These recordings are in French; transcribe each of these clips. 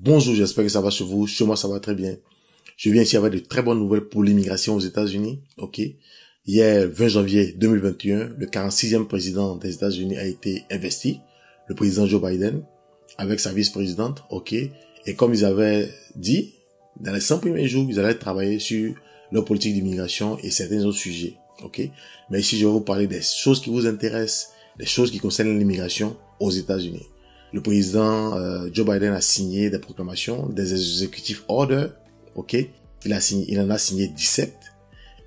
Bonjour, j'espère que ça va chez vous. Chez moi, ça va très bien. Je viens ici avec de très bonnes nouvelles pour l'immigration aux États-Unis. Ok. Hier, 20 janvier 2021, le 46e président des États-Unis a été investi, le président Joe Biden, avec sa vice-présidente. Ok. Et comme ils avaient dit, dans les 100 premiers jours, ils allaient travailler sur leur politique d'immigration et certains autres sujets. Ok. Mais ici, je vais vous parler des choses qui vous intéressent, des choses qui concernent l'immigration aux États-Unis. Le président Joe Biden a signé des proclamations, des executive orders, ok. Il en a signé 17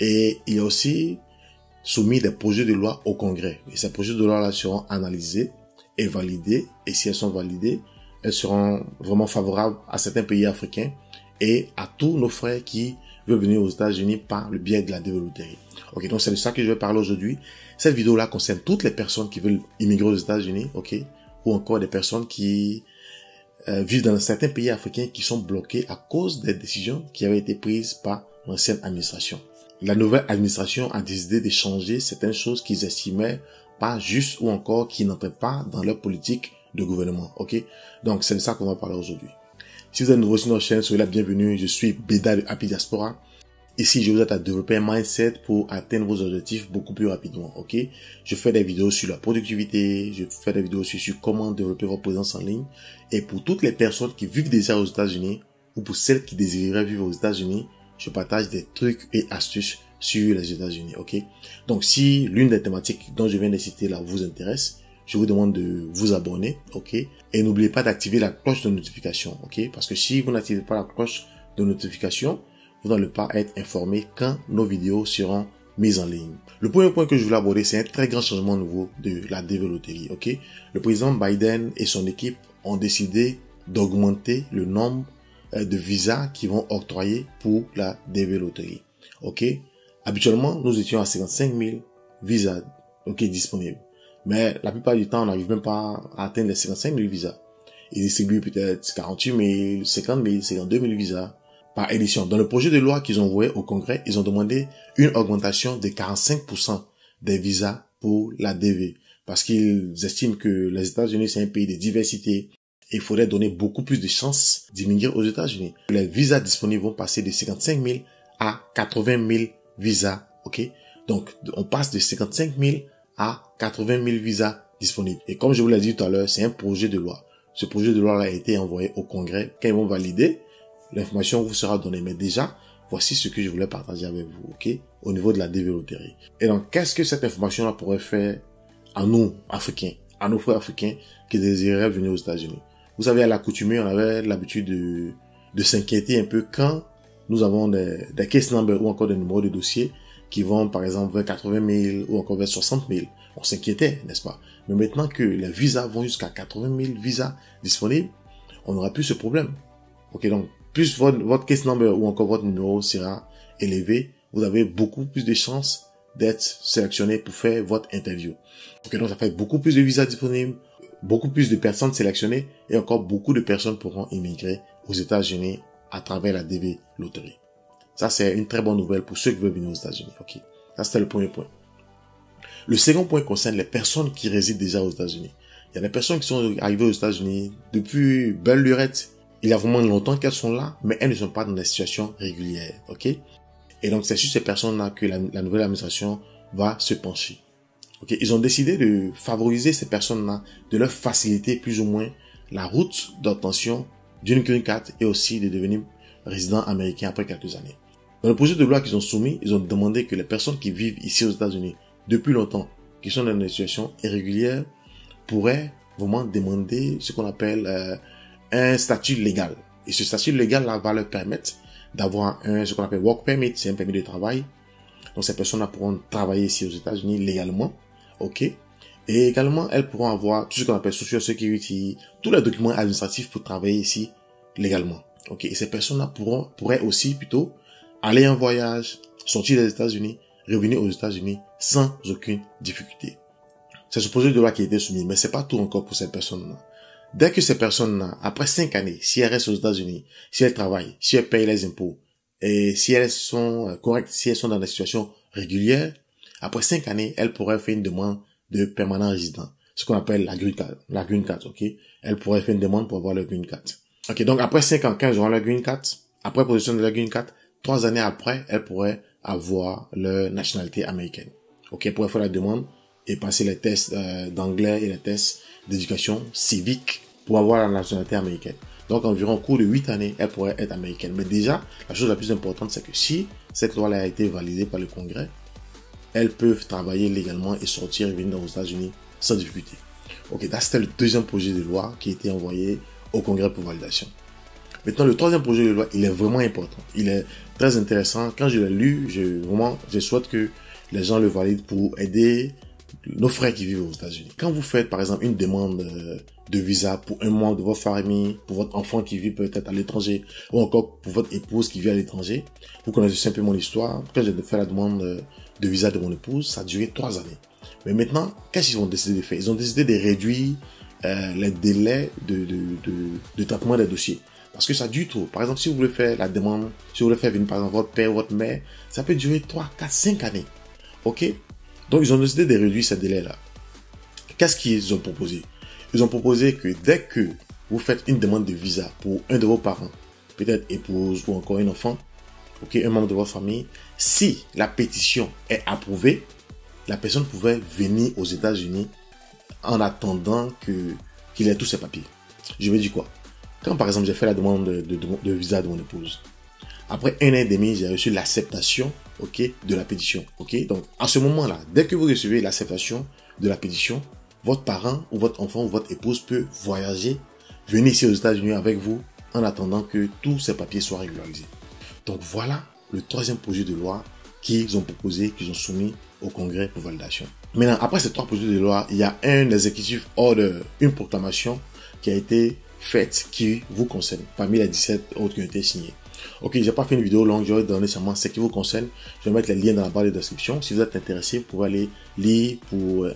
et il a aussi soumis des projets de loi au Congrès. Et ces projets de loi-là seront analysés et validés. Et si elles sont validées, elles seront vraiment favorables à certains pays africains et à tous nos frères qui veulent venir aux États-Unis par le biais de la développerie. Ok, donc c'est de ça que je vais parler aujourd'hui. Cette vidéo-là concerne toutes les personnes qui veulent immigrer aux États-Unis, ok, ou encore des personnes qui vivent dans certains pays africains qui sont bloqués à cause des décisions qui avaient été prises par l'ancienne administration. La nouvelle administration a décidé de changer certaines choses qu'ils estimaient pas justes ou encore qui n'entraient pas dans leur politique de gouvernement, ok. Donc c'est de ça qu'on va parler aujourd'hui. Si vous êtes nouveau sur notre chaîne, soyez la bienvenue. Je suis Béda de Happy Diaspora. Ici, je vous aide à développer un mindset pour atteindre vos objectifs beaucoup plus rapidement, ok? Je fais des vidéos sur la productivité, je fais des vidéos sur comment développer votre présence en ligne. Et pour toutes les personnes qui vivent déjà aux États-Unis, ou pour celles qui désireraient vivre aux États-Unis, je partage des trucs et astuces sur les États-Unis, ok? Donc, si l'une des thématiques dont je viens de citer là vous intéresse, je vous demande de vous abonner, ok? Et n'oubliez pas d'activer la cloche de notification, ok? Parce que si vous n'activez pas la cloche de notification, vous n'allez pas être informé quand nos vidéos seront mises en ligne. Le premier point que je voulais aborder, c'est un très grand changement nouveau de la DV-Loterie, ok? Le président Biden et son équipe ont décidé d'augmenter le nombre de visas qu'ils vont octroyer pour la DV-Loterie, ok? Habituellement, nous étions à 55 000 visas, ok, disponibles. Mais la plupart du temps, on n'arrive même pas à atteindre les 55 000 visas. Ils distribuent peut-être 48 000, 50 000, 52 000 visas par édition. Dans le projet de loi qu'ils ont envoyé au Congrès, ils ont demandé une augmentation de 45% des visas pour la DV. Parce qu'ils estiment que les États-Unis, c'est un pays de diversité. Et il faudrait donner beaucoup plus de chances d'immigrer aux États-Unis. Les visas disponibles vont passer de 55 000 à 80 000 visas. Ok? Donc, on passe de 55 000 à 80 000 visas disponibles. Et comme je vous l'ai dit tout à l'heure, c'est un projet de loi. Ce projet de loi a été envoyé au Congrès. Quand ils vont valider, l'information vous sera donnée. Mais déjà, voici ce que je voulais partager avec vous, ok? Au niveau de la DV-Loterie. Et donc, qu'est-ce que cette information-là pourrait faire à nous, Africains, à nos frères africains qui désireraient venir aux États-Unis? Vous savez, à l'accoutumée, on avait l'habitude de s'inquiéter un peu quand nous avons des case numbers ou encore des numéros de dossiers qui vont, par exemple, vers 80 000 ou encore vers 60 000. On s'inquiétait, n'est-ce pas? Mais maintenant que les visas vont jusqu'à 80 000 visas disponibles, on n'aura plus ce problème. Ok, donc, plus votre case number ou encore votre numéro sera élevé, vous avez beaucoup plus de chances d'être sélectionné pour faire votre interview. Ok, donc ça fait beaucoup plus de visas disponibles, beaucoup plus de personnes sélectionnées et encore beaucoup de personnes pourront immigrer aux États-Unis à travers la DV-Loterie. Ça, c'est une très bonne nouvelle pour ceux qui veulent venir aux États-Unis. Ok, ça c'était le premier point. Le second point concerne les personnes qui résident déjà aux États-Unis. Il y a des personnes qui sont arrivées aux États-Unis depuis belle lurette. Il y a vraiment longtemps qu'elles sont là, mais elles ne sont pas dans des situations régulières, ok? Et donc, c'est sur ces personnes-là que la nouvelle administration va se pencher. Ok? Ils ont décidé de favoriser ces personnes-là, de leur faciliter plus ou moins la route d'obtention d'une green card et aussi de devenir résident américain après quelques années. Dans le projet de loi qu'ils ont soumis, ils ont demandé que les personnes qui vivent ici aux États-Unis depuis longtemps, qui sont dans des situations irrégulières, pourraient vraiment demander ce qu'on appelle un statut légal. Et ce statut légal-là va leur permettre d'avoir ce qu'on appelle work permit, c'est un permis de travail. Donc ces personnes-là pourront travailler ici aux États-Unis légalement, ok? Et également, elles pourront avoir tout ce qu'on appelle Social Security, tous les documents administratifs pour travailler ici légalement, ok? Et ces personnes-là pourraient aussi plutôt aller en voyage, sortir des États-Unis, revenir aux États-Unis sans aucune difficulté. C'est ce projet de loi qui a été soumis, mais c'est pas tout encore pour ces personnes-là. Dès que ces personnes-là, après 5 années, si elles restent aux États-Unis, si elles travaillent, si elles payent les impôts, et si elles sont correctes, si elles sont dans des situations régulières, après 5 années, elles pourraient faire une demande de permanent résident. Ce qu'on appelle la green card, ok? Elles pourraient faire une demande pour avoir leur green card. Ok, donc après 5 ans, quand ils auront la green card, après possession de la green card, 3 années après, elles pourraient avoir leur nationalité américaine. Ok, elles pourraient faire la demande et passer les tests d'anglais et les tests d'éducation civique pour avoir la nationalité américaine. Donc environ au cours de 8 années, elles pourraient être américaines. Mais déjà, la chose la plus importante, c'est que si cette loi a été validée par le Congrès, elles peuvent travailler légalement et sortir et venir aux États-Unis sans difficulté. Ok, ça c'était le deuxième projet de loi qui a été envoyé au Congrès pour validation. Maintenant, le troisième projet de loi, il est vraiment important. Il est très intéressant. Quand je l'ai lu, je souhaite que les gens le valident pour aider nos frères qui vivent aux États-Unis. Quand vous faites, par exemple, une demande de visa pour un membre de votre famille, pour votre enfant qui vit peut-être à l'étranger, ou encore pour votre épouse qui vit à l'étranger, vous connaissez simplement l'histoire. Quand j'ai fait la demande de visa de mon épouse, ça a duré 3 années. Mais maintenant, qu'est-ce qu'ils ont décidé de faire? Ils ont décidé de réduire les délais de traitement des dossiers. Parce que ça dure trop. Par exemple, si vous voulez faire la demande, si vous voulez faire venir par exemple votre père, votre mère, ça peut durer 3, 4, 5 années. Ok? Donc, ils ont décidé de réduire ces délais-là. Qu'est-ce qu'ils ont proposé? Ils ont proposé que dès que vous faites une demande de visa pour un de vos parents, peut-être épouse ou encore un enfant, ok, un membre de votre famille, si la pétition est approuvée, la personne pouvait venir aux États-Unis en attendant qu'il ait tous ses papiers. Je veux dire quoi? Quand par exemple j'ai fait la demande de visa de mon épouse, après 1 an et demi, j'ai reçu l'acceptation, ok, de la pétition, ok. Donc à ce moment-là, dès que vous recevez l'acceptation de la pétition, votre parent ou votre enfant ou votre épouse peut voyager, venir ici aux États-Unis avec vous en attendant que tous ces papiers soient régularisés. Donc voilà le troisième projet de loi qu'ils ont proposé, qu'ils ont soumis au Congrès pour validation. Maintenant, après ces 3 projets de loi, il y a un executive order, une proclamation qui a été faite qui vous concerne, parmi les 17 autres qui ont été signés. Ok, j'ai pas fait une vidéo longue, j'aurais donné seulement ce qui vous concerne. Je vais mettre les liens dans la barre de description. Si vous êtes intéressé, vous pouvez aller lire pour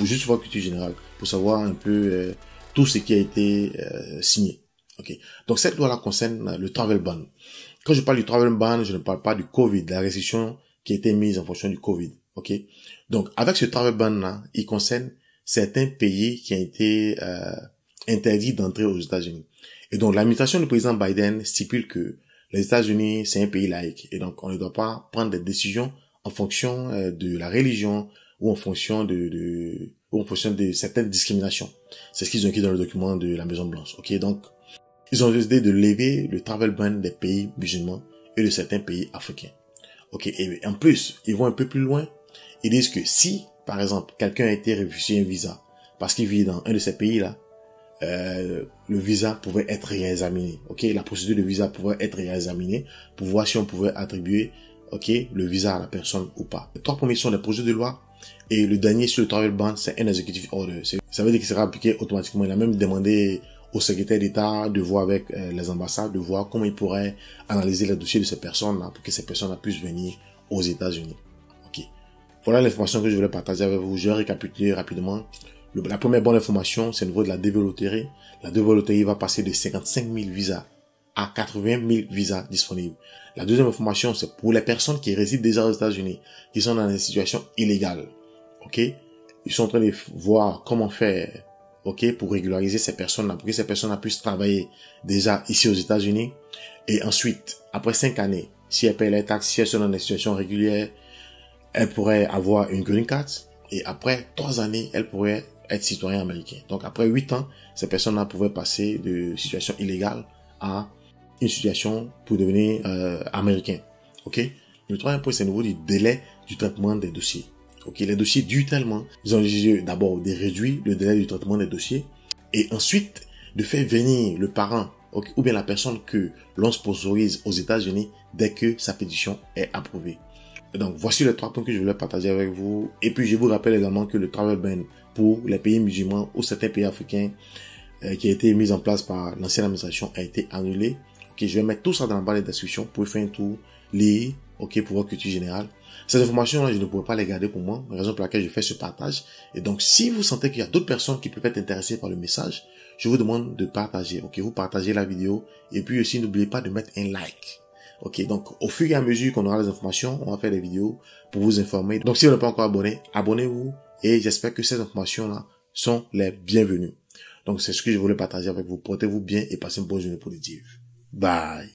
juste voir culture générale, pour savoir un peu tout ce qui a été signé. Ok, donc cette loi-là concerne le travel ban. Quand je parle du travel ban, je ne parle pas du Covid, de la restriction qui a été mise en fonction du Covid. Ok, donc avec ce travel ban-là, il concerne certains pays qui ont été interdits d'entrer aux États-Unis. Et donc l'administration du président Biden stipule que les États-Unis, c'est un pays laïque. Et donc on ne doit pas prendre des décisions en fonction de la religion ou en fonction de certaines discriminations. C'est ce qu'ils ont écrit dans le document de la Maison Blanche. Ok, donc ils ont décidé de lever le travel ban des pays musulmans et de certains pays africains. Ok, et en plus, ils vont un peu plus loin. Ils disent que si, par exemple, quelqu'un a été refusé un visa parce qu'il vit dans un de ces pays-là, le visa pouvait être réexaminé. Ok, la procédure de visa pouvait être réexaminée pour voir si on pouvait attribuer, ok, le visa à la personne ou pas. Les 3 premiers sont des projets de loi et le dernier sur le travel ban, c'est un executive order. Ça veut dire qu'il sera appliqué automatiquement. Il a même demandé au secrétaire d'État de voir avec les ambassades, de voir comment il pourrait analyser les dossiers de ces personnes-là pour que ces personnes-là puissent venir aux États-Unis. Ok, voilà l'information que je voulais partager avec vous. Je vais récapituler rapidement. La première bonne information, c'est au niveau de la développérie. La développérie va passer de 55 000 visas à 80 000 visas disponibles. La deuxième information, c'est pour les personnes qui résident déjà aux États-Unis, qui sont dans des situations illégales. Ok, ils sont en train de voir comment faire, ok, pour régulariser ces personnes-là, pour que ces personnes-là puissent travailler déjà ici aux États-Unis. Et ensuite, après 5 années, si elles payent les taxes, si elles sont dans des situations régulières, elles pourraient avoir une green card. Et après 3 années, elles pourraient être citoyen américain. Donc après 8 ans, ces personnes-là pouvaient passer de situation illégale à une situation pour devenir américain. Ok. Le troisième point, c'est au niveau du délai du traitement des dossiers. Ok, les dossiers durent tellement. Ils ont décidé d'abord de réduire le délai du traitement des dossiers et ensuite de faire venir le parent, okay, ou bien la personne que l'on sponsorise aux États-Unis dès que sa pétition est approuvée. Donc voici les 3 points que je voulais partager avec vous. Et puis je vous rappelle également que le travel ban pour les pays musulmans ou certains pays africains qui a été mis en place par l'ancienne administration a été annulé. Ok, je vais mettre tout ça dans la barre de description pour faire un tour, lire, ok, pour votre culture générale. Ces informations-là, je ne pourrais pas les garder pour moi, raison pour laquelle je fais ce partage. Et donc, si vous sentez qu'il y a d'autres personnes qui peuvent être intéressées par le message, je vous demande de partager. Ok, vous partagez la vidéo et puis aussi n'oubliez pas de mettre un like. Ok, donc au fur et à mesure qu'on aura les informations, on va faire des vidéos pour vous informer. Donc si vous n'êtes pas encore abonné, abonnez-vous et j'espère que ces informations-là sont les bienvenues. Donc c'est ce que je voulais partager avec vous. Portez-vous bien et passez une bonne journée positive. Bye.